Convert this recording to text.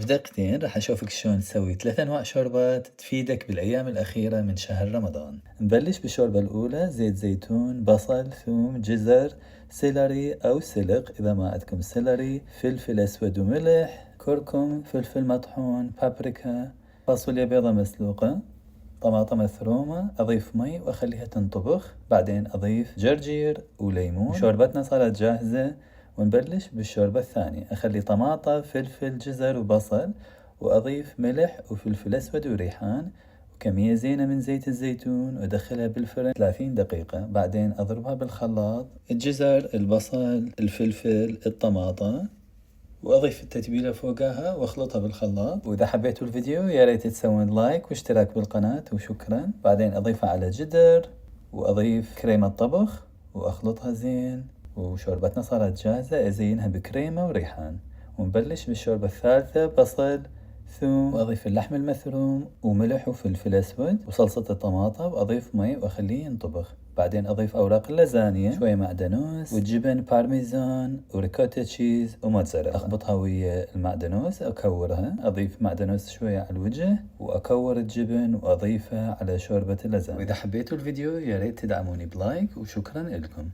في دقيقتين راح أشوفك شلون تسوي 3 أنواع شوربات تفيدك بالأيام الأخيرة من شهر رمضان. نبلش بالشوربة الأولى: زيت زيتون، بصل، ثوم، جزر، سيلري أو سلق إذا ما عندكم سيلري، فلفل أسود وملح، كركم، فلفل مطحون، بابريكا، فاصوليا بيضة مسلوقة، طماطم مفرومة. أضيف مي وأخليها تنطبخ، بعدين أضيف جرجير وليمون. شوربتنا صارت جاهزة. ونبلش بالشوربة الثانية: أخلي طماطة، فلفل، جزر وبصل، وأضيف ملح وفلفل أسود وريحان وكمية زينة من زيت الزيتون، وأدخلها بالفرن 30 دقيقة. بعدين أضربها بالخلاط: الجزر، البصل، الفلفل، الطماطة، وأضيف التتبيلة فوقها وأخلطها بالخلاط. وإذا حبيتوا الفيديو يا ريت تسوون لايك واشتراك بالقناة، وشكرا. بعدين أضيفها على جدر، وأضيف كريمة طبخ وأخلطها زين. وشوربتنا صارت جاهزة. أزينها بكريمة وريحان. ونبلش بالشوربة الثالثة: بصل، ثوم، وأضيف اللحم المثروم وملح وفلفل أسود وصلصة الطماطة، وأضيف مي وأخليه ينطبخ. بعدين أضيف أوراق اللازانيا، شوية معدنوس والجبن بارميزان وريكوتا تشيز وموتزاريلا. أخبطها ويا المعدنوس، أكورها، أضيف معدنوس شوية على الوجه وأكور الجبن وأضيفها على شوربة اللازانيا. وإذا حبيتوا الفيديو يا ريت تدعموني بلايك، وشكرا لكم.